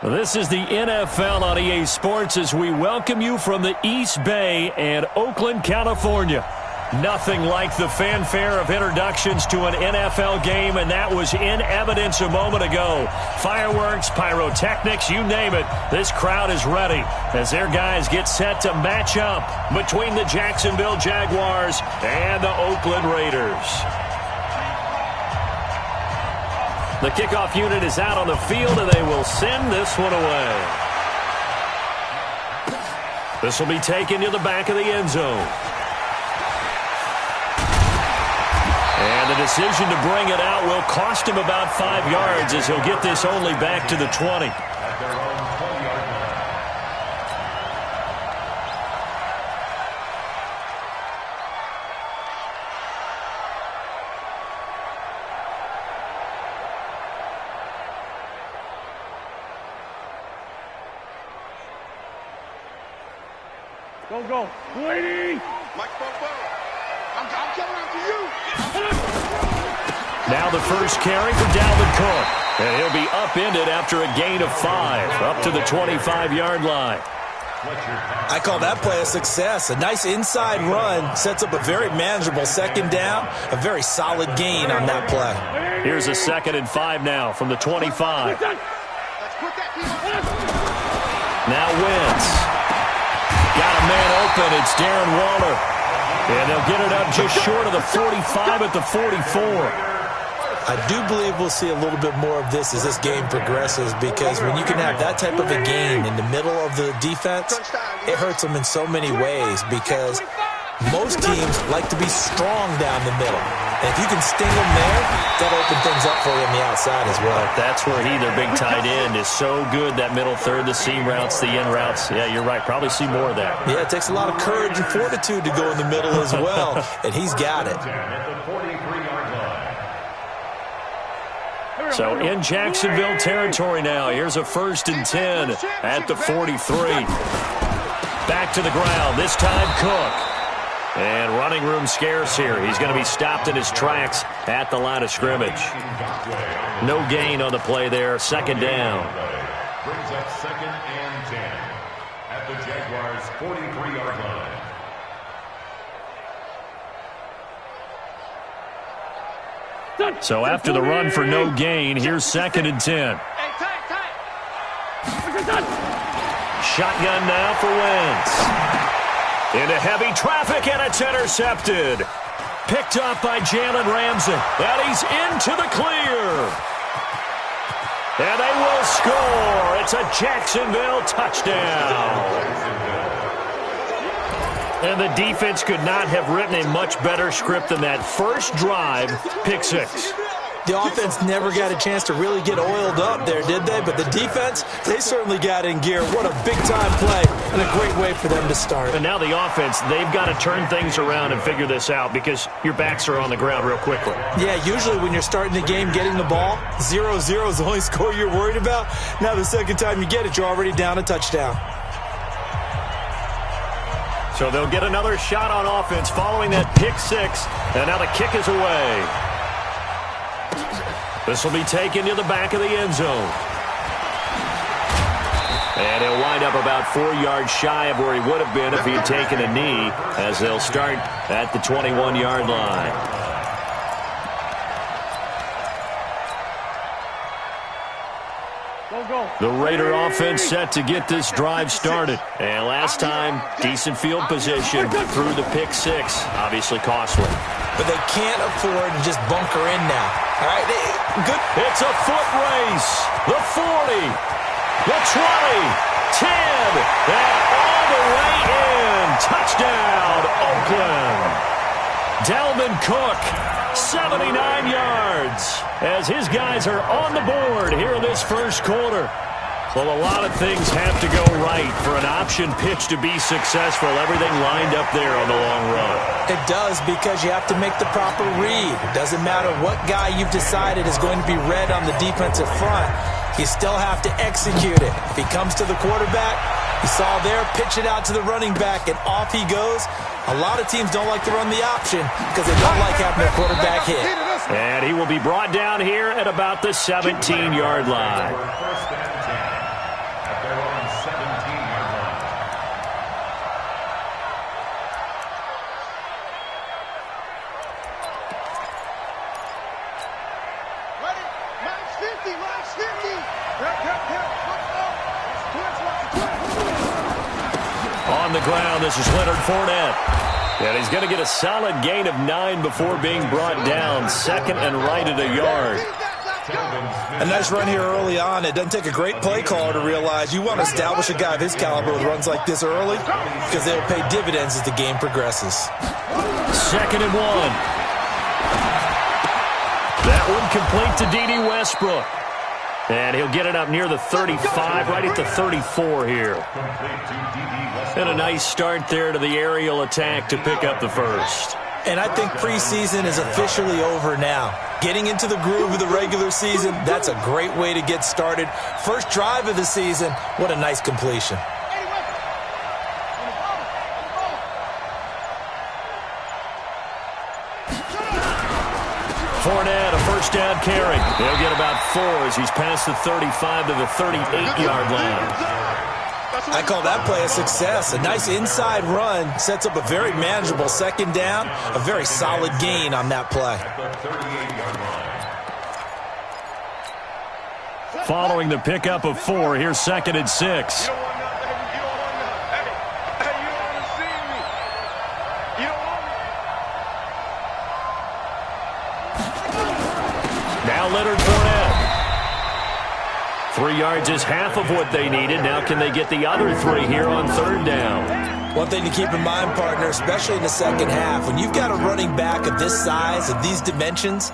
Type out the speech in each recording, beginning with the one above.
This is the NFL on EA Sports as we welcome you from the East Bay and Oakland, California. Nothing like the fanfare of introductions to an NFL game, and that was in evidence a moment ago. Fireworks, pyrotechnics, you name it. This crowd is ready as their guys get set to match up between the Jacksonville Jaguars and the Oakland Raiders. The kickoff unit is out on the field, and they will send this one away. This will be taken to the back of the end zone. And the decision to bring it out will cost him about 5 yards as he'll get this only back to the 20. Go. Waiting. Mike, I'm coming after you. Now the first carry for Dalvin Cook. And he'll be upended after a gain of 5, up to the 25-yard line. I call that play a success. A nice inside run sets up a very manageable second down. A very solid gain on that play. Here's a 2nd and 5 now from the 25. Now Wentz. Got a man open. It's Darren Waller. And they'll get it up just short of the 45 at the 44. I do believe we'll see a little bit more of this as this game progresses, because when you can have that type of a gain in the middle of the defense, it hurts them in so many ways, because most teams like to be strong down the middle. And if you can sting them there, that'll open things up for you on the outside as well. That's where their big tight end, is so good, that middle third, the seam routes, the in routes. Yeah, you're right. Probably see more of that. Yeah, it takes a lot of courage and fortitude to go in the middle as well, and he's got it. So in Jacksonville territory now. Here's a 1st and 10 at the 43. Back to the ground. This time Cook. And running room scarce here. He's going to be stopped in his tracks at the line of scrimmage. No gain on the play there. 2nd down. Brings up 2nd and 10 at the Jaguars' 43-yard line. So after the run for no gain, here's 2nd and 10. Shotgun now for Wentz. Into heavy traffic, and it's intercepted. Picked up by Jalen Ramsey. And he's into the clear. And they will score. It's a Jacksonville touchdown. And the defense could not have written a much better script than that first drive, pick 6. The offense never got a chance to really get oiled up there, did they? But the defense, they certainly got in gear. What a big-time play and a great way for them to start. And now the offense, they've got to turn things around and figure this out, because your backs are on the ground real quickly. Yeah, usually when you're starting the game getting the ball, 0-0 is the only score you're worried about. Now the second time you get it, you're already down a touchdown. So they'll get another shot on offense following that pick 6. And now the kick is away. This will be taken to the back of the end zone. And he'll wind up about 4 yards shy of where he would have been if he had taken a knee, as they'll start at the 21-yard line. The Raider offense set to get this drive started. And last time, decent field position through the pick 6. Obviously costly. But they can't afford to just bunker in now. All right, good. It's a foot race. The 40, the 20, 10, and all the way in. Touchdown, Oakland. Dalvin Cook, 79 yards, as his guys are on the board here in this first quarter. Well, a lot of things have to go right for an option pitch to be successful. Everything lined up there on the long run. It does, because you have to make the proper read. It doesn't matter what guy you've decided is going to be read on the defensive front. You still have to execute it. If he comes to the quarterback, you saw there, pitch it out to the running back, and off he goes. A lot of teams don't like to run the option because they don't like having their quarterback hit. And he will be brought down here at about the 17-yard line. On the ground, this is Leonard Fournette. And he's going to get a solid gain of 9 before being brought down. Second and right at a yard. A nice run here early on. It doesn't take a great play caller to realize you want to establish a guy of his caliber with runs like this early because they'll pay dividends as the game progresses. Second and 1. That one complete to D.D. Westbrook. And he'll get it up near the 35, right at the 34 here. And a nice start there to the aerial attack to pick up the first. And I think preseason is officially over now. Getting into the groove of the regular season, that's a great way to get started. First drive of the season, what a nice completion. Fournette, a first down carry. He'll get about 4 as he's past the 35 to the 38-yard line. I call that play a success. A nice inside run sets up a very manageable second down, a very solid gain on that play. Following the pickup of 4, here's second and 6. Now Leonard Fournette. 3 yards is half of what they needed. Now can they get the other 3 here on third down? One thing to keep in mind, partner, especially in the second half, when you've got a running back of this size, of these dimensions,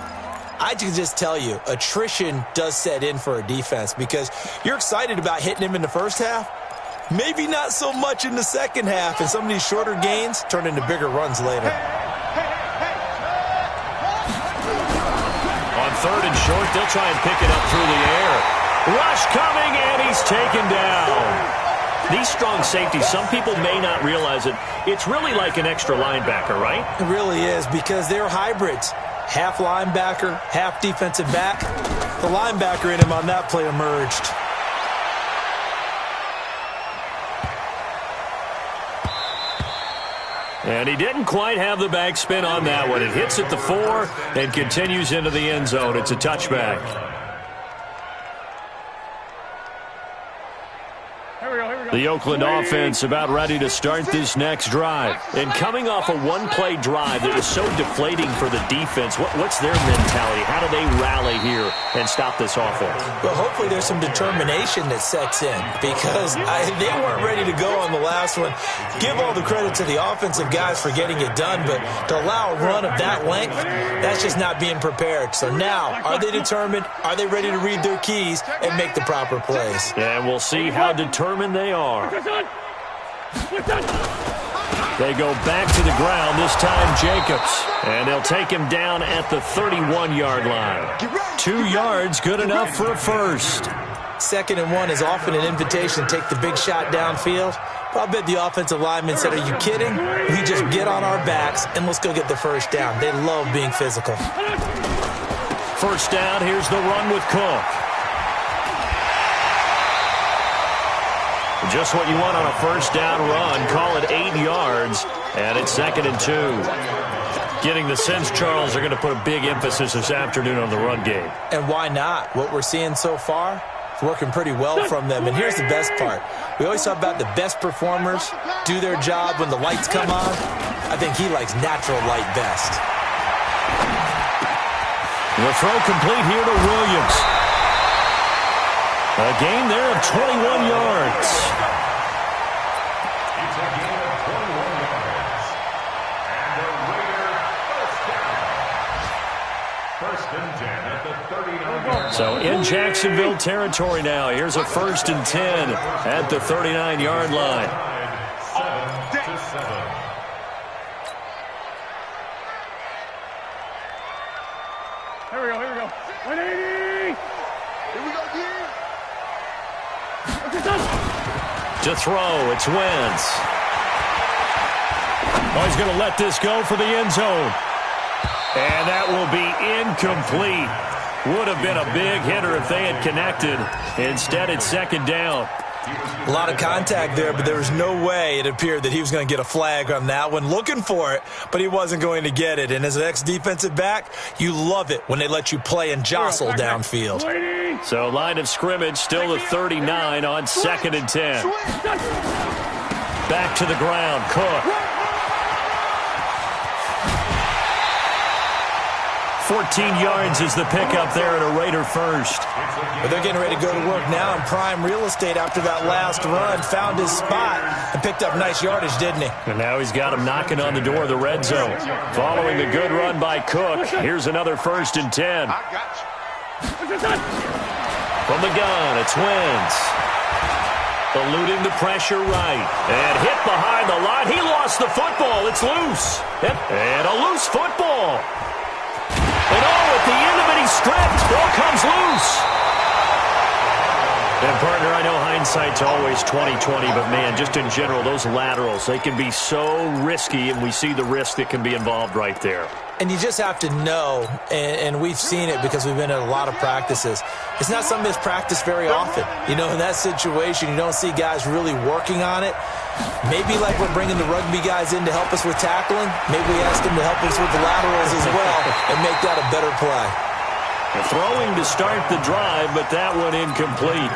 I can just tell you, attrition does set in for a defense because you're excited about hitting him in the first half. Maybe not so much in the second half, and some of these shorter gains turn into bigger runs later. On third and short, they'll try and pick it up through the air. Rush coming, and he's taken down. These strong safeties, some people may not realize it. It's really like an extra linebacker, right? It really is because they're hybrids. Half linebacker, half defensive back. The linebacker in him on that play emerged. And he didn't quite have the backspin on that one. It hits at the 4 and continues into the end zone. It's a touchback. The Oakland offense about ready to start this next drive. And coming off a one-play drive that was so deflating for the defense, what's their mentality? How do they rally here and stop this offense? Well, hopefully there's some determination that sets in because they weren't ready to go on the last one. Give all the credit to the offensive guys for getting it done, but to allow a run of that length, that's just not being prepared. So now, are they determined? Are they ready to read their keys and make the proper plays? And we'll see how determined they are. They go back to the ground, this time Jacobs. And they'll take him down at the 31-yard line. 2 yards, good enough for a first. Second and 1 is often an invitation to take the big shot downfield. But I bet the offensive lineman said, are you kidding? We just get on our backs and let's go get the first down. They love being physical. First down, here's the run with Cook. Just what you want on a first down run. Call it 8 yards, and it's second and 2. Getting the sense, Charles, are going to put a big emphasis this afternoon on the run game. And why not? What we're seeing so far is working pretty well from them. And here's the best part. We always talk about the best performers do their job when the lights come on. I think he likes natural light best. The throw complete here to Williams. A gain there of 21 yards. It's a gain of 21 yards. And the Raider first down. 1st and 10 at the 39-yard line. So in Jacksonville territory now. Here's a 1st and 10 at the 39-yard line. 7-7. Here we go. 180. Here we go, D. To throw, it's Wentz. Oh, he's going to let this go for the end zone. And that will be incomplete. Would have been a big hitter if they had connected. Instead, it's second down. A lot of contact there, but there was no way it appeared that he was going to get a flag on that one. Looking for it, but he wasn't going to get it. And as an ex-defensive back, you love it when they let you play and jostle downfield. So line of scrimmage still the 39 on 2nd and 10. Back to the ground, Cook. 14 yards is the pickup there at a Raider first. But they're getting ready to go to work now in prime real estate after that last run. Found his spot and picked up nice yardage, didn't he? And now he's got him knocking on the door of the red zone. Following the good run by Cook, here's another 1st and 10. From the gun, it's Wentz. Eluding the pressure right. And hit behind the line. He lost the football. It's loose. And a loose football. And at the end of it, he's stripped. Ball comes loose. And, partner, I know hindsight's always 20/20, but, man, just in general, those laterals, they can be so risky, and we see the risk that can be involved right there. And you just have to know, and we've seen it because we've been at a lot of practices. It's not something that's practiced very often. You know, in that situation, you don't see guys really working on it. Maybe like we're bringing the rugby guys in to help us with tackling. Maybe we ask them to help us with the laterals as well and make that a better play. Throwing to start the drive, but that one incomplete.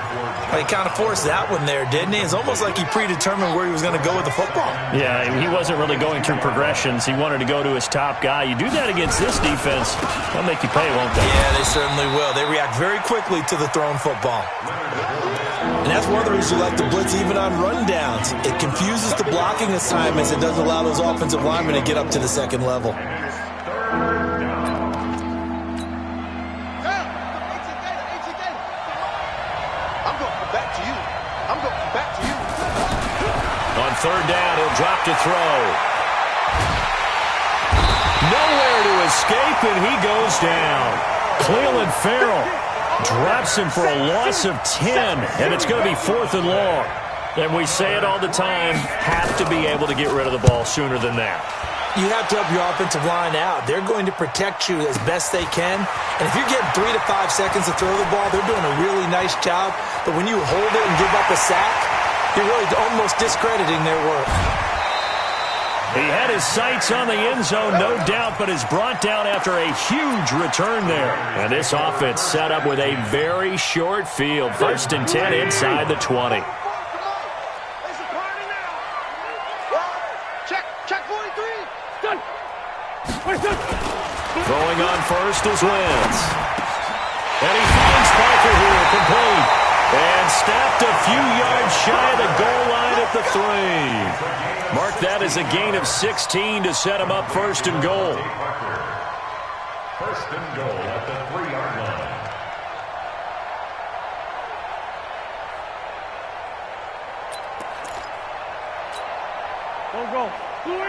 He kind of forced that one there, didn't he? It's almost like he predetermined where he was going to go with the football. Yeah, he wasn't really going through progressions. He wanted to go to his top guy. You do that against this defense, they'll make you pay, won't they? Yeah, they certainly will. They react very quickly to the thrown football. And that's one of the reasons you like to blitz even on rundowns. It confuses the blocking assignments. It doesn't allow those offensive linemen to get up to the second level. On 3rd down, he'll drop to throw. Nowhere to escape, and he goes down. Cleveland Farrell drops him for a loss of 10, and it's going to be 4th and long. And we say it all the time, have to be able to get rid of the ball sooner than that. You have to help your offensive line out. They're going to protect you as best they can. And if you're getting 3 to 5 seconds to throw the ball, they're doing a really nice job. But when you hold it and give up a sack, you're really almost discrediting their work. He had his sights on the end zone, no doubt, but is brought down after a huge return there. And this offense set up with a very short field. 1st and 10 inside the 20. Throwing on first is Wentz. And he finds Parker here, complete. And snapped a few yards shy of the goal line at the 3. Mark that as a gain of 16 to set him up 1st and goal. 1st and goal at the 3-yard line.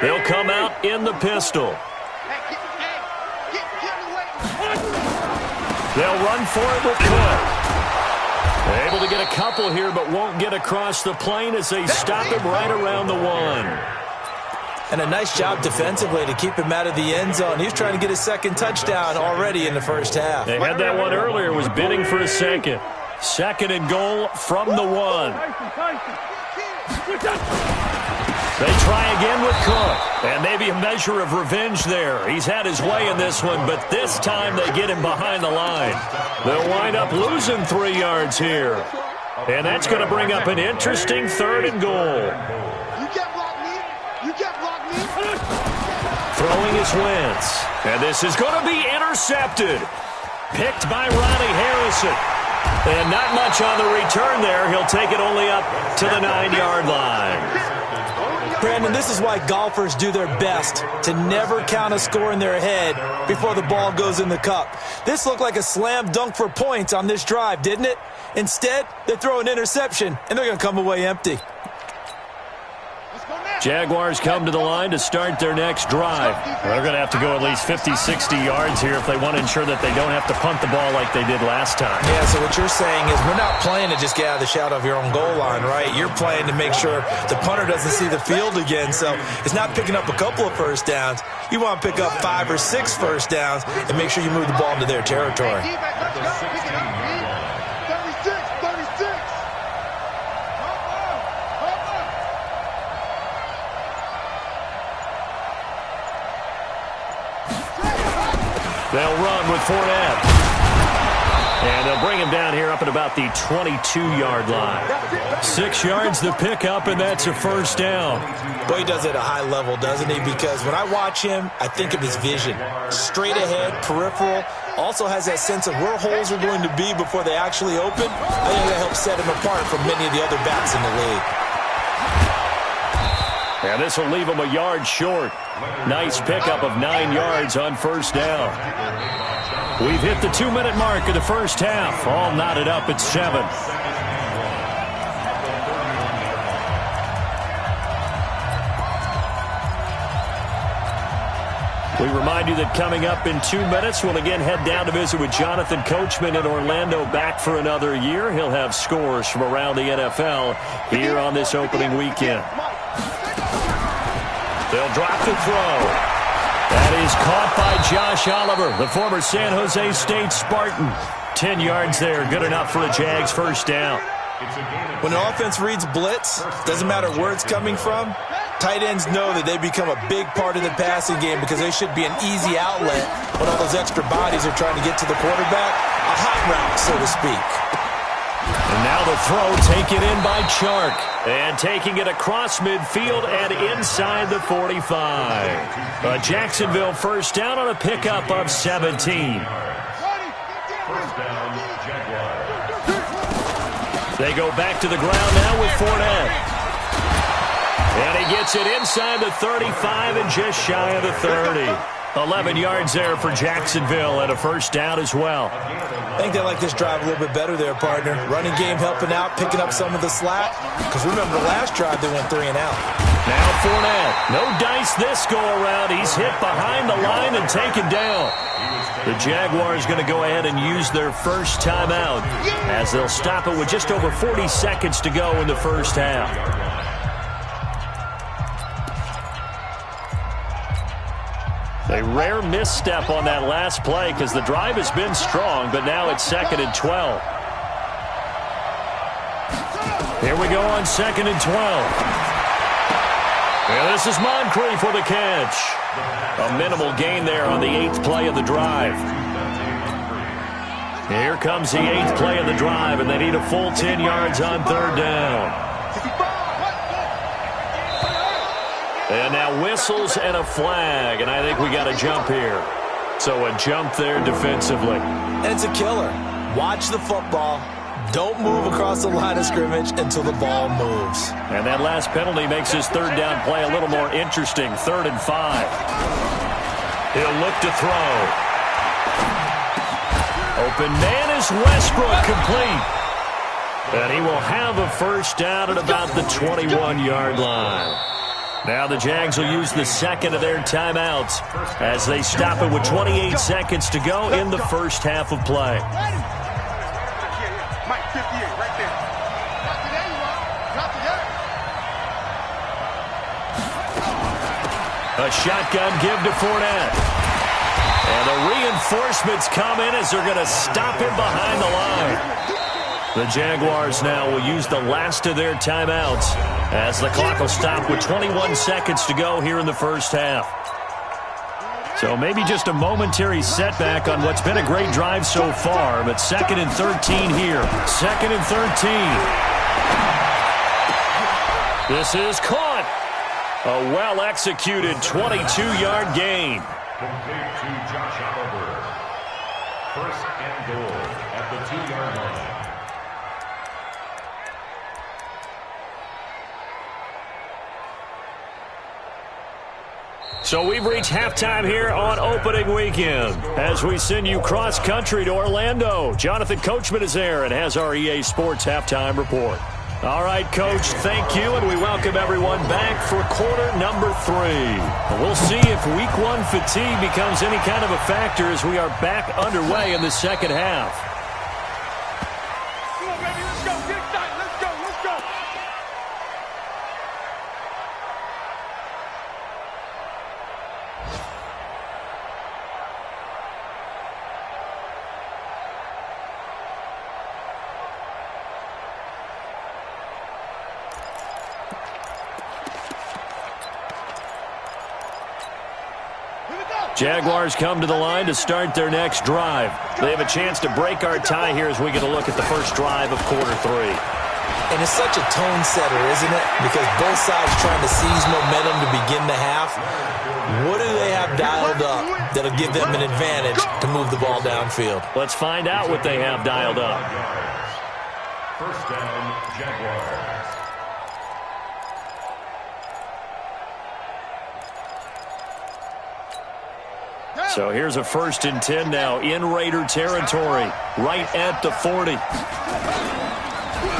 They'll come out in the pistol. They'll run for it with Cook. They're able to get a couple here, but won't get across the plane as they stop him right around the 1. And a nice job defensively to keep him out of the end zone. He was trying to get his 2nd touchdown already in the 1st half. They had that one earlier, was bidding for a 2nd. 2nd and goal from the 1. They try again with Cook. And maybe a measure of revenge there. He's had his way in this one, but this time they get him behind the line. They'll wind up losing 3 yards here. And that's going to bring up an interesting 3rd and goal. Throwing is Wentz. And this is going to be intercepted. Picked by Ronnie Harrison. And not much on the return there. He'll take it only up to the 9-yard line. Brandon, this is why golfers do their best to never count a score in their head before the ball goes in the cup. This looked like a slam dunk for points on this drive, didn't it? Instead, they throw an interception, and they're going to come away empty. Jaguars come to the line to start their next drive. They're going to have to go at least 50, 60 yards here if they want to ensure that they don't have to punt the ball like they did last time. Yeah, so what you're saying is we're not playing to just get out of the shadow of your own goal line, right? You're playing to make sure the punter doesn't see the field again. So it's not picking up a couple of first downs. You want to pick up 5 or 6 first downs and make sure you move the ball into their territory. They'll run with Fournette. And they'll bring him down here up at about the 22-yard line. 6 yards the pickup, and that's a first down. Boy, he does it at a high level, doesn't he? Because when I watch him, I think of his vision. Straight ahead, peripheral, also has that sense of where holes are going to be before they actually open. I think that helps set him apart from many of the other backs in the league. And this will leave him a yard short. Nice pickup of 9 yards on first down. We've hit the 2-minute mark of the first half. All knotted up at 7. We remind you that coming up in 2 minutes, we'll again head down to visit with Jonathan Coachman in Orlando, back for another year. He'll have scores from around the NFL here on this opening weekend. They'll drop the throw. That is caught by Josh Oliver, the former San Jose State Spartan. 10 yards there, good enough for a Jags first down. When an offense reads blitz, doesn't matter where it's coming from, tight ends know that they become a big part of the passing game because they should be an easy outlet when all those extra bodies are trying to get to the quarterback. A hot route, so to speak. And now the throw taken in by Chark. And taking it across midfield and inside the 45. A Jacksonville first down on a pickup of 17. First down, Jaguars. They go back to the ground now with Fournette. And he gets it inside the 35 and just shy of the 30. 11 yards there for Jacksonville and a first down as well. I think they like this drive a little bit better there, partner. Running game helping out, picking up some of the slack. Because remember, the last drive they went 3 and out. Now Fournette. No dice this go-around. He's hit behind the line and taken down. The Jaguars going to go ahead and use their first timeout as they'll stop it with just over 40 seconds to go in the first half. A rare misstep on that last play because the drive has been strong, but now it's 2nd and 12. Here we go on 2nd and 12. And this is Moncrief for the catch. A minimal gain there on the 8th play of the drive. Here comes the 8th play of the drive, and they need a full 10 yards on 3rd down. And now whistles and a flag, and I think we got a jump here. So a jump there defensively. And it's a killer. Watch the football. Don't move across the line of scrimmage until the ball moves. And that last penalty makes his 3rd down play a little more interesting. 3rd and 5. He'll look to throw. Open man is Westbrook, complete. And he will have a first down at about the 21-yard line. Now the Jags will use the second of their timeouts as they stop it with 28 seconds to go in the first half of play. A shotgun give to Fournette. And the reinforcements come in as they're going to stop him behind the line. The Jaguars now will use the last of their timeouts as the clock will stop with 21 seconds to go here in the first half. So maybe just a momentary setback on what's been a great drive so far, but 2nd and 13 here. 2nd and 13. This is caught. A well-executed 22-yard gain. Complete to Josh Oliver. First and goal at the 2-yard line. So we've reached halftime here on opening weekend as we send you cross-country to Orlando. Jonathan Coachman is there and has our EA Sports halftime report. All right, Coach, thank you, and we welcome everyone back for quarter number 3. We'll see if Week 1 fatigue becomes any kind of a factor as we are back underway in the second half. Come on, baby, let's go. Get excited. Let's go. Let's go. Here we go. Jaguars come to the line to start their next drive. They have a chance to break our tie here as we get a look at the first drive of quarter 3. And it's such a tone setter, isn't it? Because both sides trying to seize momentum to begin the half. What do they have dialed up that'll give them an advantage to move the ball downfield? Let's find out what they have dialed up. First down, Jaguars. So here's a 1st and 10 now in Raider territory, right at the 40.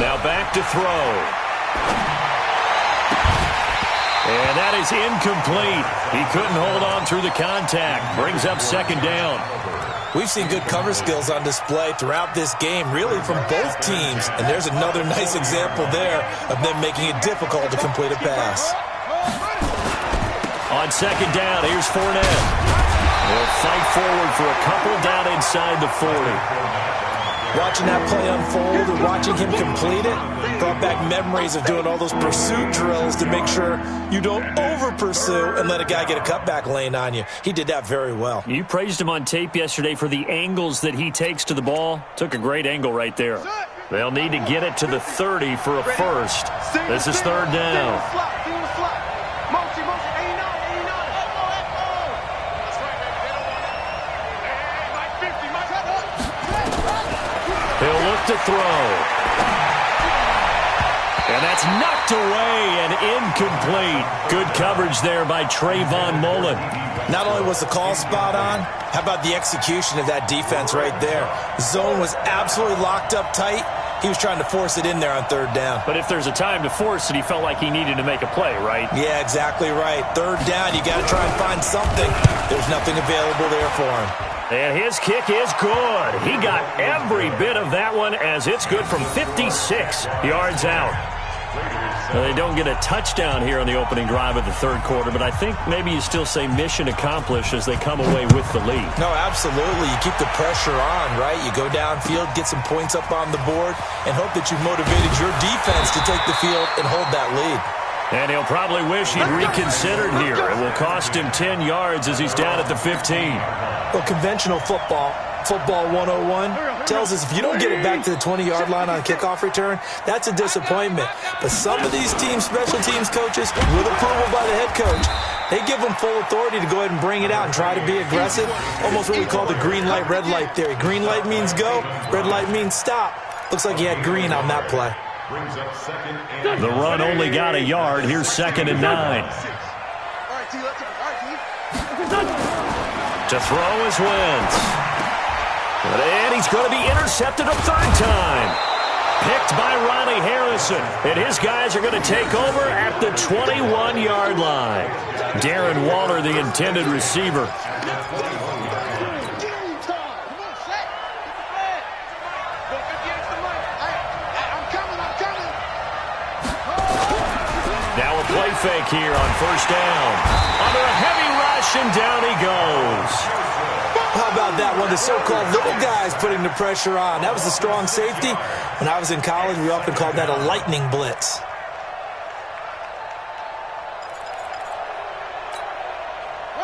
Now back to throw. And that is incomplete. He couldn't hold on through the contact. Brings up 2nd down. We've seen good cover skills on display throughout this game, really from both teams. And there's another nice example there of them making it difficult to complete a pass. On 2nd down, here's Fournette. They'll fight forward for a couple down inside the 40. Watching that play unfold and watching him complete it brought back memories of doing all those pursuit drills to make sure you don't over-pursue and let a guy get a cutback lane on you. He did that very well. You praised him on tape yesterday for the angles that he takes to the ball. Took a great angle right there. They'll need to get it to the 30 for a first. This is 3rd down. He'll look to throw. And that's knocked away and incomplete. Good coverage there by Trayvon Mullen. Not only was the call spot on, how about the execution of that defense right there? The zone was absolutely locked up tight. He was trying to force it in there on 3rd down. But if there's a time to force it, he felt like he needed to make a play, right? Yeah, exactly right. 3rd down, you got to try and find something. There's nothing available there for him. And his kick is good. He got every bit of that one as it's good from 56 yards out. They don't get a touchdown here on the opening drive of the 3rd quarter, but I think maybe you still say mission accomplished as they come away with the lead. No, absolutely. You keep the pressure on, right? You go downfield, get some points up on the board, and hope that you've motivated your defense to take the field and hold that lead. And he'll probably wish he'd reconsidered here. It will cost him 10 yards as he's down at the 15. Well, conventional football 101, tells us if you don't get it back to the 20-yard line on a kickoff return, that's a disappointment. But some of these teams, special teams coaches, with approval by the head coach, they give them full authority to go ahead and bring it out and try to be aggressive, almost what we call the green light, red light theory. Green light means go, red light means stop. Looks like he had green on that play. The run only got a yard. Here's 2nd and 9. To throw is Wentz. And he's going to be intercepted a 3rd time. Picked by Ronnie Harrison. And his guys are going to take over at the 21-yard line. Darren Waller, the intended receiver. Now a play fake here on 1st down. Under a heavy rush, and down he goes. How about that one? The so-called little guys putting the pressure on. That was the strong safety. When I was in college, we often called that a lightning blitz.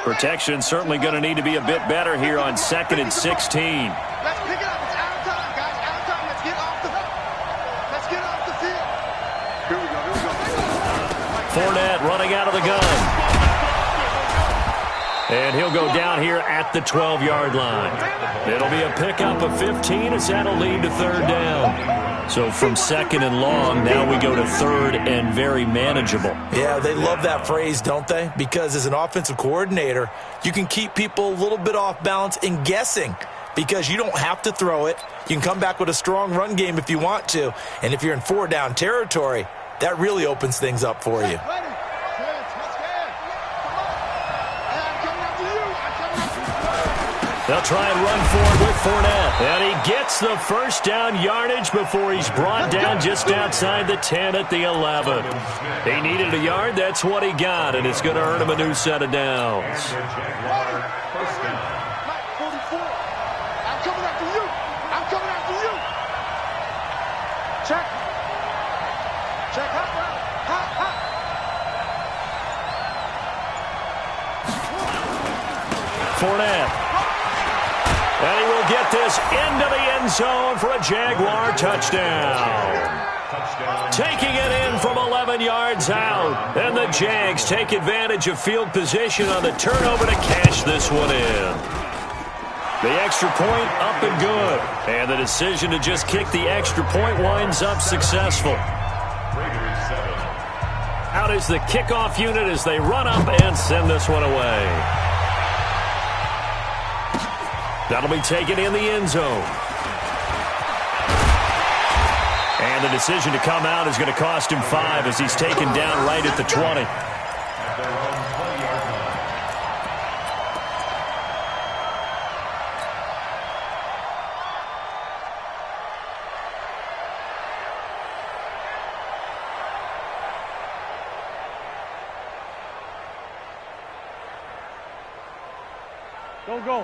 Protection certainly going to need to be a bit better here on 2nd and 16. Let's pick it up. It's out of time, guys. Out of time. Let's get off the field. Here we go. Fournette running out of the gun. And he'll go down here at the 12-yard line. It'll be a pickup of 15 as that'll lead to 3rd down. So from 2nd and long, now we go to 3rd and very manageable. Yeah, they love that phrase, don't they? Because as an offensive coordinator, you can keep people a little bit off balance and guessing because you don't have to throw it. You can come back with a strong run game if you want to. And if you're in 4-down territory, that really opens things up for you. They'll try and run forward with Fournette. And he gets the 1st down yardage before he's brought down just outside the 10 at the 11. He needed a yard. That's what he got, and it's going to earn him a new set of downs. I'm coming after you. Check. Hot. And he will get this into the end zone for a Jaguar touchdown. Taking it in from 11 yards out. And the Jags take advantage of field position on the turnover to cash this one in. The extra point up and good. And the decision to just kick the extra point winds up successful. Out is the kickoff unit as they run up and send this one away. That'll be taken in the end zone. And the decision to come out is going to cost him 5 as he's taken down right at the 20.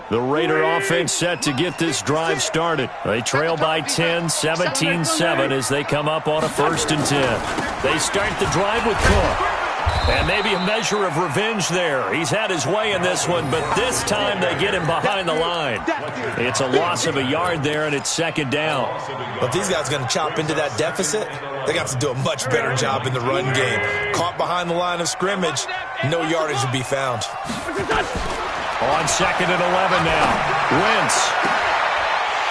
The Raider offense set to get this drive started. They trail by 10, 17-7 as they come up on a 1st and 10. They start the drive with Cook. And maybe a measure of revenge there. He's had his way in this one, but this time they get him behind the line. It's a loss of a yard there, and it's 2nd down. But if these guys are going to chop into that deficit, they got to do a much better job in the run game. Caught behind the line of scrimmage, no yardage to be found. On 2nd and 11 now. Wentz.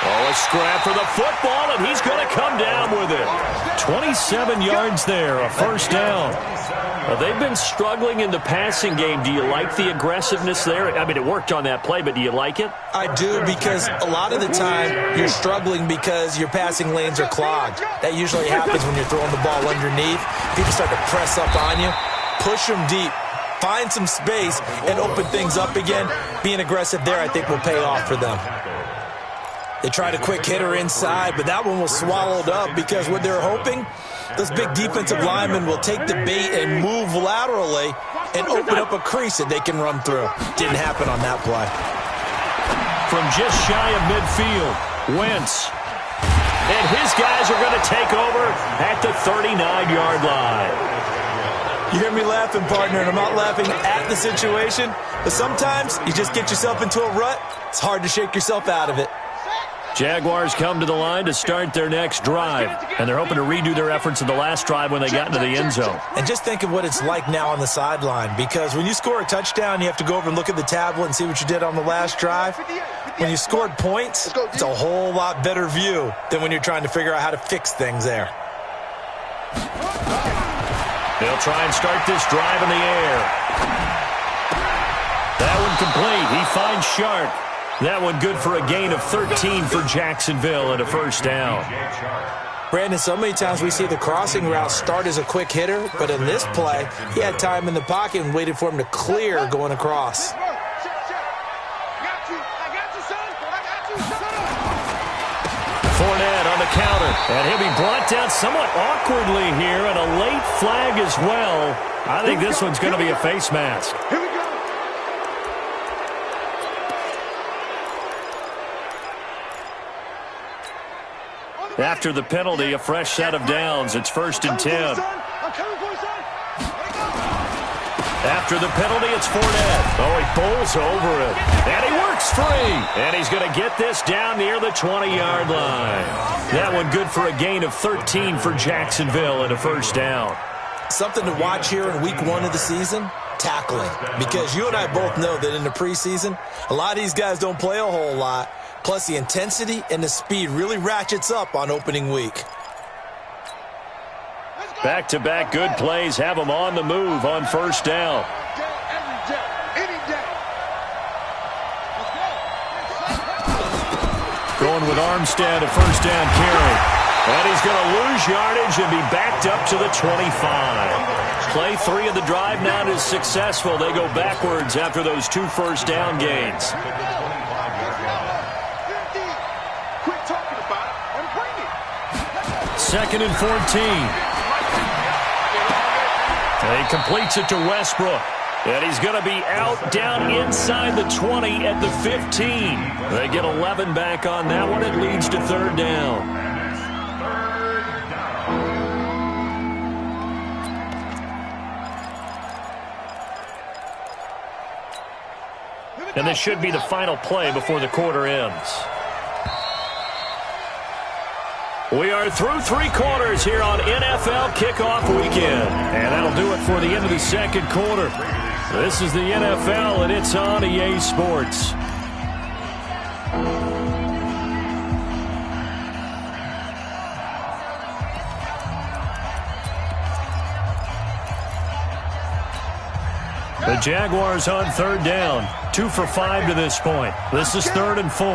Oh, a scrap for the football, and he's going to come down with it. 27 yards there, a 1st down. They've been struggling in the passing game. Do you like the aggressiveness there? I mean, it worked on that play, but do you like it? I do, because a lot of the time you're struggling because your passing lanes are clogged. That usually happens when you're throwing the ball underneath. People start to press up on you, push them deep. Find some space and open things up again. Being aggressive there, I think, will pay off for them. They tried a quick hitter inside, but that one was swallowed up because what they're hoping, those big defensive linemen will take the bait and move laterally and open up a crease that they can run through. Didn't happen on that play. From just shy of midfield, Wentz. And his guys are going to take over at the 39-yard line. You hear me laughing, partner, and I'm not laughing at the situation, but sometimes you just get yourself into a rut. It's hard to shake yourself out of it. Jaguars come to the line to start their next drive, and they're hoping to redo their efforts in the last drive when they got into the end zone. And just think of what it's like now on the sideline, because when you score a touchdown, you have to go over and look at the tablet and see what you did on the last drive. When you scored points, it's a whole lot better view than when you're trying to figure out how to fix things there. They'll try and start this drive in the air. That one complete. He finds Sharp. That one good for a gain of 13 for Jacksonville and a 1st down. Brandon, so many times we see the crossing route start as a quick hitter, but in this play, he had time in the pocket and waited for him to clear going across. Fournette on the counter, and he'll be brought down somewhat awkwardly here, and a late flag as well. I think this one's going to be a face mask. Here we go. After the penalty, a fresh set of downs. It's 1st and 10. After the penalty, it's Fournette. Oh, he bowls over it. And he works free. And he's going to get this down near the 20-yard line. That one good for a gain of 13 for Jacksonville and a 1st down. Something to watch here in week 1 of the season, tackling. Because you and I both know that in the preseason, a lot of these guys don't play a whole lot. Plus, the intensity and the speed really ratchets up on opening week. Back-to-back good plays have them on the move on 1st down. Going with Armstead, a 1st down carry. And he's going to lose yardage and be backed up to the 25. Play 3 of the drive now is successful. They go backwards after those 2 1st down gains. Second and 14. And he completes it to Westbrook. And he's going to be out down inside the 20 at the 15. They get 11 back on that one. It leads to 3rd down. And this should be the final play before the quarter ends. We are through 3 quarters here on NFL Kickoff Weekend. And that'll do it for the end of the second quarter. This is the NFL, and it's on EA Sports. The Jaguars on 3rd down. 2 for 5 to this point. This is 3rd and 4.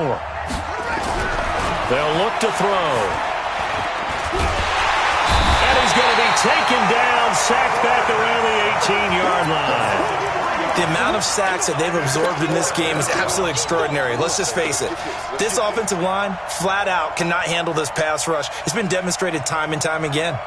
They'll look to throw. And he's going to be taken down, sacked back around the 18-yard line. The amount of sacks that they've absorbed in this game is absolutely extraordinary. Let's just face it. This offensive line, flat out, cannot handle this pass rush. It's been demonstrated time and time again.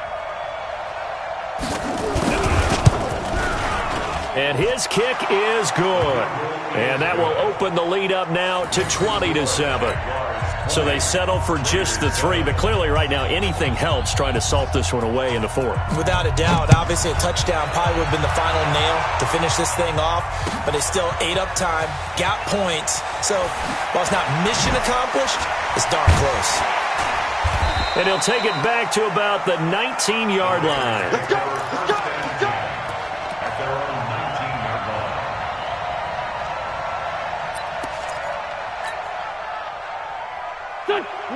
And his kick is good. And that will open the lead up now to 20-7. So they settle for just the 3, but clearly right now anything helps trying to salt this one away into 4. Without a doubt, obviously a touchdown probably would have been the final nail to finish this thing off, but it's still ate up time, got points. So while it's not mission accomplished, it's darn close. And he'll take it back to about the 19-yard line. Let's go! Let's go! Let's go! At their own 19-yard line.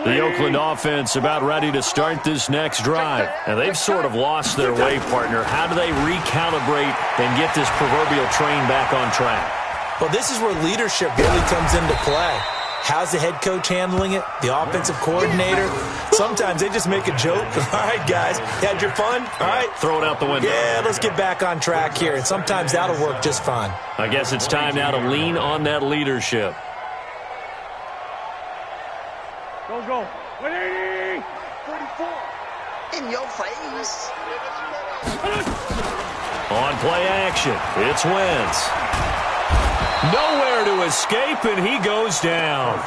The Oakland offense about ready to start this next drive. And they've sort of lost their way, partner. How do they recalibrate and get this proverbial train back on track? Well, this is where leadership really comes into play. How's the head coach handling it? The offensive coordinator? Sometimes they just make a joke. All right, guys, you had your fun? All right. Throw it out the window. Yeah, let's get back on track here. And sometimes that'll work just fine. I guess it's time now to lean on that leadership. Go. 180! 44. In your face. On play action, it's Wentz. Nowhere to escape, and he goes down.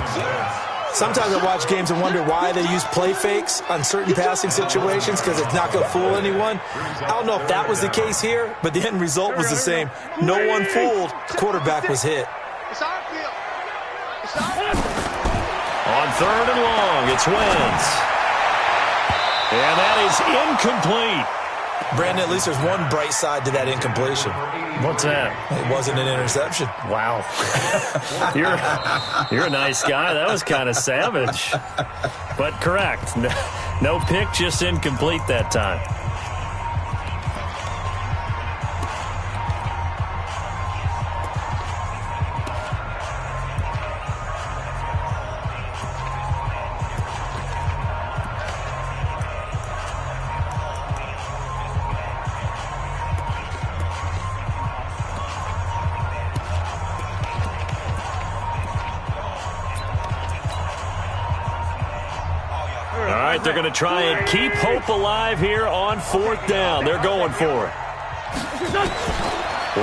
Sometimes I watch games and wonder why they use play fakes on certain passing situations because it's not going to fool anyone. I don't know if that was the case here, but the end result was the same. No one fooled. The quarterback was hit. It's our field. It's our field. On 3rd and long, it's Wentz. And that is incomplete. Brandon, at least there's one bright side to that incompletion. What's that? It wasn't an interception. Wow. You're a nice guy. That was kind of savage. But correct. No pick, just incomplete that time. They're going to try and keep hope alive here on 4th down. They're going for it.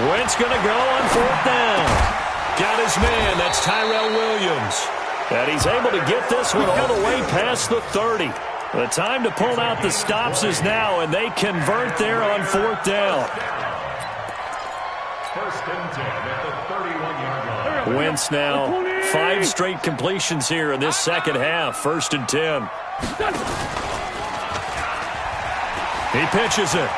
Wentz going to go on 4th down. Got his man. That's Tyrell Williams. And he's able to get this one all the way past the 30. The time to pull out the stops is now, and they convert there on 4th down. 1st and 10 at the 31-yard line. Wentz now 5 straight completions here in this second half. 1st and 10. He pitches it.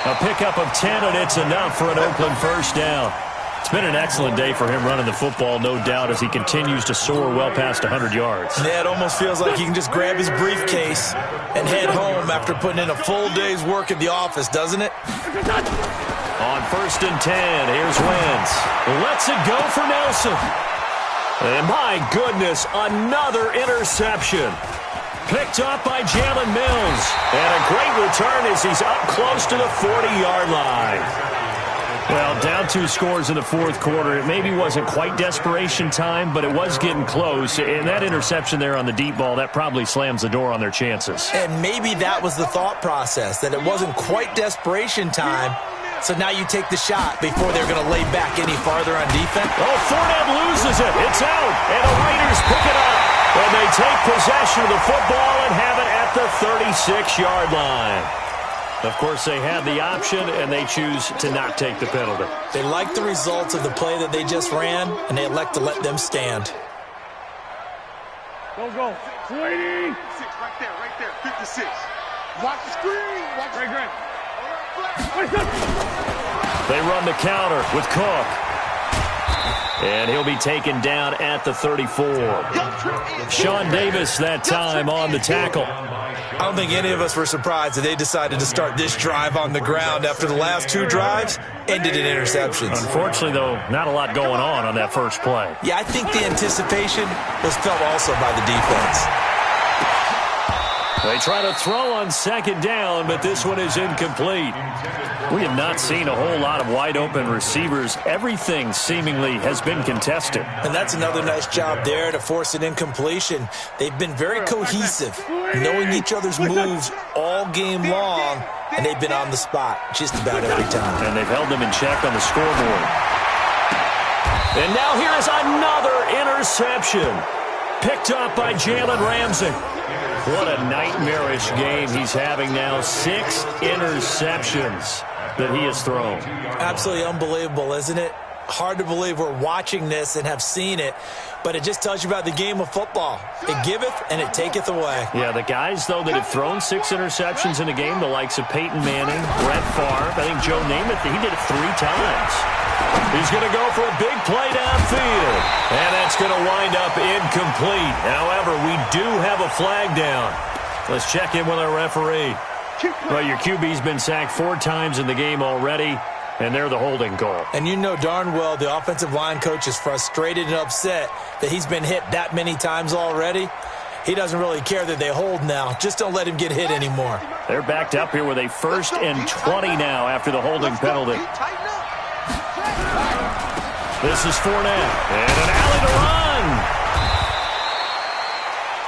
A pickup of 10, and it's enough for an Oakland 1st down. It's been an excellent day for him running the football, no doubt, as he continues to soar well past 100 yards. Yeah, it almost feels like he can just grab his briefcase and head home after putting in a full day's work at the office, doesn't it? On 1st and 10, here's Wentz. Lets it go for Nelson. And my goodness, another interception. Picked up by Jalen Mills. And a great return as he's up close to the 40-yard line. Well, down 2 scores in the 4th quarter. It maybe wasn't quite desperation time, but it was getting close. And that interception there on the deep ball, that probably slams the door on their chances. And maybe that was the thought process, that it wasn't quite desperation time. So now you take the shot before they're going to lay back any farther on defense. Oh, Fournette loses it. It's out. And the Raiders pick it up. And they take possession of the football and have it at the 36-yard line. Of course, they had the option, and they choose to not take the penalty. They like the results of the play that they just ran, and they elect to let them stand. Go, go. 280. 6, right there. 56. Watch the screen. Watch Great, great. They run the counter with Cook. And he'll be taken down at the 34. Sean Davis that time on the tackle. I don't think any of us were surprised that they decided to start this drive on the ground after the last 2 drives ended in interceptions. Unfortunately, though, not a lot going on that first play. Yeah, I think the anticipation was felt also by the defense. They try to throw on second down, but this one is incomplete. We have not seen a whole lot of wide-open receivers. Everything seemingly has been contested. And that's another nice job there to force an incompletion. They've been very cohesive, knowing each other's moves all game long, and they've been on the spot just about every time. And they've held them in check on the scoreboard. And now here is another interception. Picked up by Jalen Ramsey. What a nightmarish game he's having now. 6 interceptions that he has thrown. Absolutely unbelievable, isn't it? Hard to believe we're watching this and have seen it, but it just tells you about the game of football. It giveth and it taketh away. Yeah, the guys, though, that have thrown 6 interceptions in a game, the likes of Peyton Manning, Brett Favre, I think Joe Namath, he did it 3 times. He's going to go for a big play downfield, and that's going to wind up incomplete. However, we do have a flag down. Let's check in with our referee. Well, your QB's been sacked 4 times in the game already, and they're the holding call. And you know darn well the offensive line coach is frustrated and upset that he's been hit that many times already. He doesn't really care that they hold now. Just don't let him get hit anymore. They're backed up here with a 1st and 20 now after the holding penalty. This is Fournette, and an alley to run.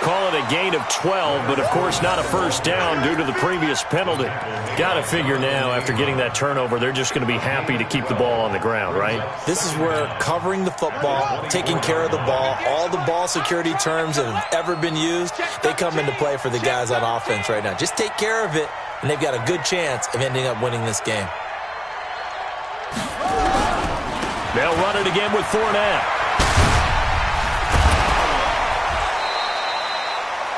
Call it a gain of 12, but of course not a first down due to the previous penalty. Got to figure now, after getting that turnover, they're just going to be happy to keep the ball on the ground, right? This is where covering the football, taking care of the ball, all the ball security terms that have ever been used, they come into play for the guys on offense right now. Just take care of it, and they've got a good chance of ending up winning this game. They'll run it again with Fournette.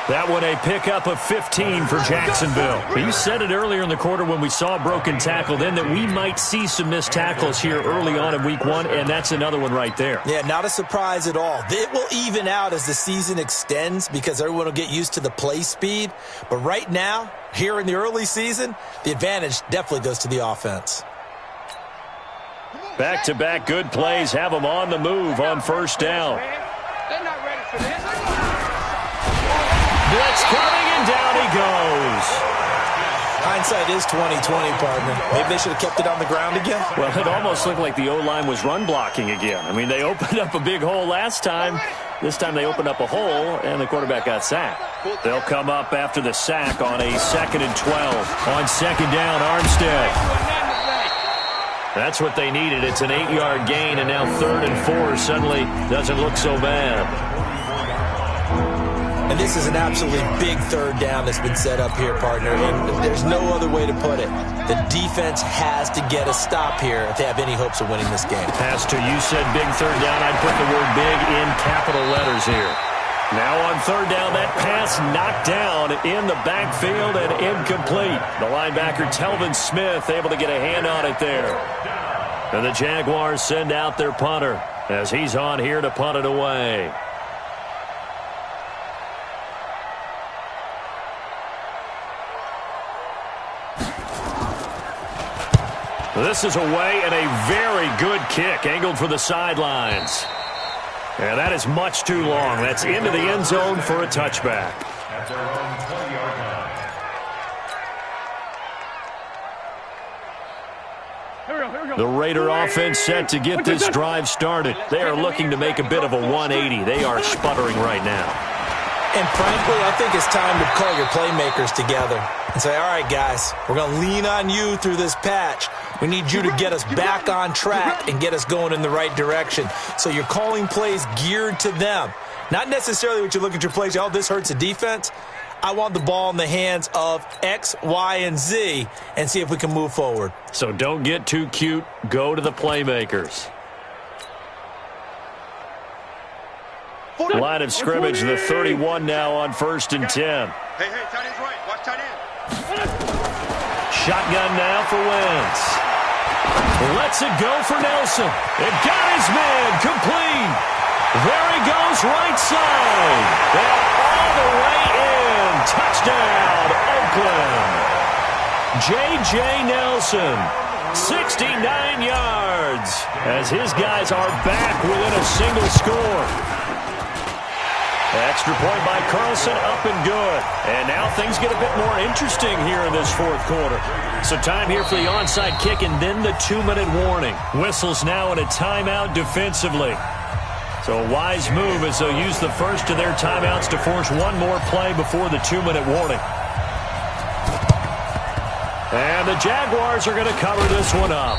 That one a pickup of 15 for Jacksonville. You said it earlier in the quarter when we saw a broken tackle then that we might see some missed tackles here early on in week 1, and that's another one right there. Yeah, not a surprise at all. It will even out as the season extends because everyone will get used to the play speed. But right now, here in the early season, the advantage definitely goes to the offense. Back-to-back good plays have them on the move on first down. They're not ready for this. Blitz coming, and down he goes. Hindsight is 20/20, partner. Maybe they should have kept it on the ground again. Well, it almost looked like the O-line was run blocking again. I mean, they opened up a big hole last time. This time they opened up a hole, and the quarterback got sacked. They'll come up after the sack on a 2nd and 12. On second down, Armstead. That's what they needed. It's an 8-yard gain, and now 3rd and 4 suddenly doesn't look so bad. And this is an absolutely big 3rd down that's been set up here, partner, and there's no other way to put it. The defense has to get a stop here if they have any hopes of winning this game. Pastor, you said big 3rd down. I'd put the word big in capital letters here. Now on 3rd down, that pass knocked down in the backfield and incomplete. The linebacker, Telvin Smith, able to get a hand on it there. And the Jaguars send out their punter as he's on here to punt it away. This is away, and a very good kick angled for the sidelines. And that is much too long. That's into the end zone for a touchback. At their own 20-yard line. Here we go. The Raider offense set to get this drive started. They are looking to make a bit of a 180. They are sputtering right now. And frankly, I think it's time to call your playmakers together and say, all right, guys, we're going to lean on you through this patch. We need you to get us back on track and get us going in the right direction. So you're calling plays geared to them. Not necessarily what you look at your plays, oh, this hurts the defense. I want the ball in the hands of X, Y, and Z and see if we can move forward. So don't get too cute. Go to the playmakers. Line of scrimmage, the 31 now on 1st and 10. Hey, tight end's right. Watch tight end. Shotgun now for Wentz. Lets it go for Nelson. It got his man complete. There he goes right side. And all the way in. Touchdown, Oakland. J.J. Nelson, 69 yards, as his guys are back within a single score. Extra point by Carlson, up and good. And now things get a bit more interesting here in this 4th quarter. So time here for the onside kick and then the 2-minute warning. Whistles now in a timeout defensively. So a wise move as they'll use the first of their timeouts to force one more play before the 2-minute warning. And the Jaguars are going to cover this one up.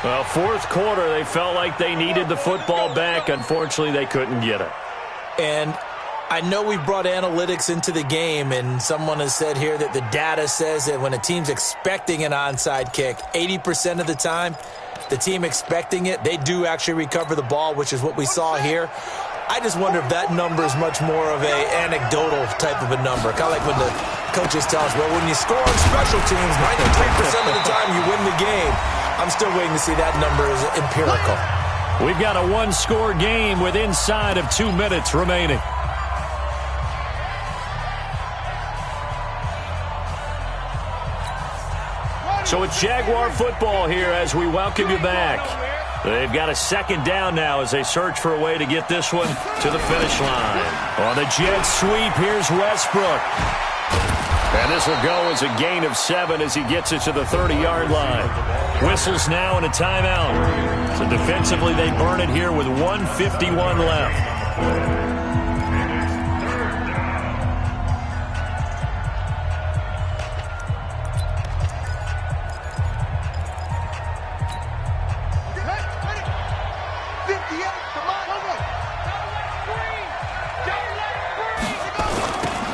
Well, 4th quarter, they felt like they needed the football back. Unfortunately, they couldn't get it. And I know we brought analytics into the game, and someone has said here that the data says that when a team's expecting an onside kick, 80% of the time, the team expecting it, they do actually recover the ball, which is what we saw here. I just wonder if that number is much more of a anecdotal type of a number. Kind of like when the coaches tell us, well, when you score on special teams, 93% of the time you win the game. I'm still waiting to see that number as empirical. We've got a one-score game with inside of 2 minutes remaining. So it's Jaguar football here as we welcome you back. They've got a 2nd down now as they search for a way to get this one to the finish line. On the jet sweep, here's Westbrook. And this will go as a gain of 7 as he gets it to the 30-yard line. Whistles now in a timeout. So defensively, they burn it here with 1:51 left.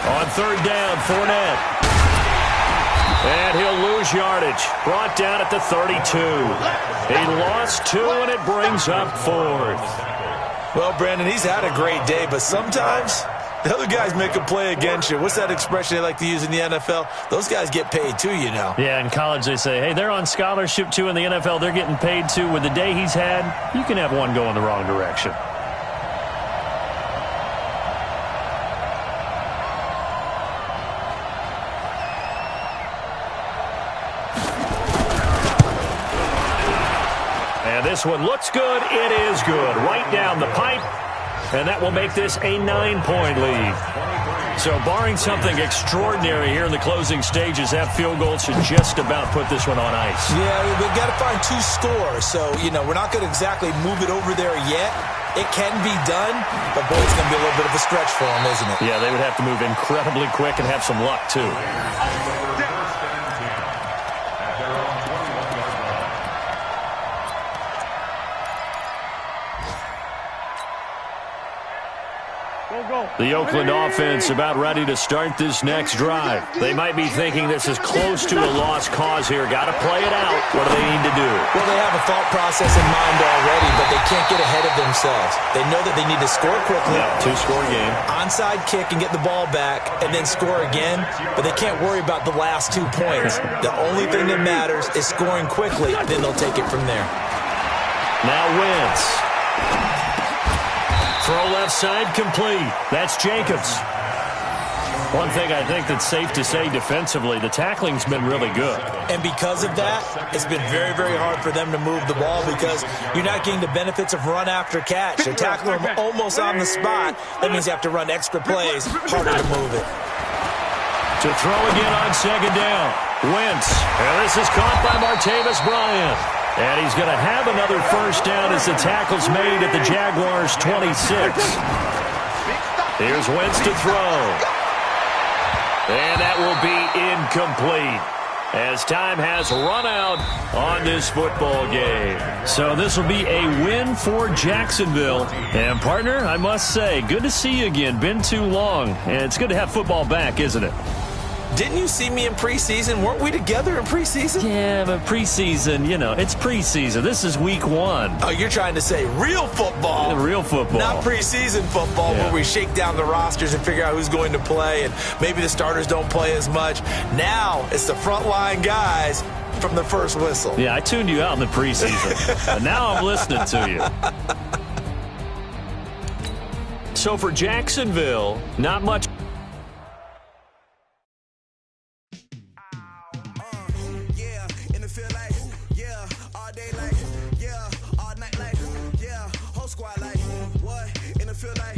On 3rd down, Fournette. And he'll lose yardage. Brought down at the 32. He lost 2, and it brings up 4th. Well, Brandon, he's had a great day, but sometimes the other guys make a play against you. What's that expression they like to use in the NFL? Those guys get paid too, you know. Yeah, in college they say, hey, they're on scholarship too. In the NFL, they're getting paid too. With the day he's had, you can have one go in the wrong direction. And this one looks good. It is good. Right down the pipe. And that will make this a 9-point lead. So barring something extraordinary here in the closing stages, that field goal should just about put this one on ice. Yeah, we've got to find 2 scores. So, you know, we're not going to exactly move it over there yet. It can be done, but boy, it's going to be a little bit of a stretch for them, isn't it? Yeah, they would have to move incredibly quick and have some luck, too. The Oakland offense about ready to start this next drive. They might be thinking this is close to a lost cause here. Got to play it out. What do they need to do? Well, they have a thought process in mind already, but they can't get ahead of themselves. They know that they need to score quickly. Yeah, 2-score game. Onside kick and get the ball back and then score again, but they can't worry about the last 2 points. The only thing that matters is scoring quickly, then they'll take it from there. Now Wentz. Throw left side complete. That's Jacobs. One thing I think that's safe to say defensively, the tackling's been really good. And because of that, it's been very, very hard for them to move the ball because you're not getting the benefits of run after catch. They're tackling them almost on the spot. That means you have to run extra plays, harder to move it. To throw again on 2nd down. Wentz. And this is caught by Martavis Bryant. And he's going to have another first down as the tackle's made at the Jaguars' 26. Here's Wentz to throw. And that will be incomplete. as time has run out on this football game. So this will be a win for Jacksonville. And, partner, I must say, good to see you again. Been too long. And it's good to have football back, isn't it? Didn't you see me in preseason? Weren't we together in preseason? Yeah, but preseason, it's preseason. This is week 1. Oh, you're trying to say real football. Real football. Not preseason football where we shake down the rosters and figure out who's going to play, and maybe the starters don't play as much. Now it's the frontline guys from the first whistle. Yeah, I tuned you out in the preseason. And now I'm listening to you. So for Jacksonville, not much. Squad like, what? In the field like,